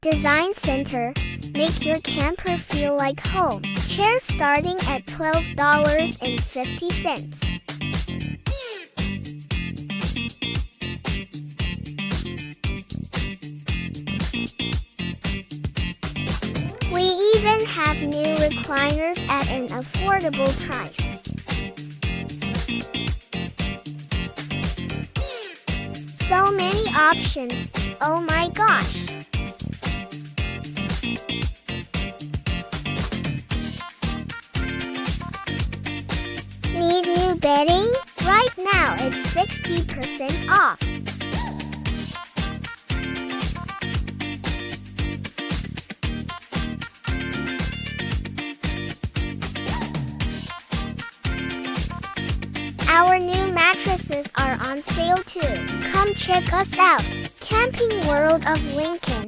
Design Center. Make your camper feel like home. Chairs starting at $12.50. We even have new recliners at an affordable price. So many options, oh my gosh! Need new bedding? Right now it's 60% off. Our new mattresses are on sale too. Come check us out. Camping World of Lincoln.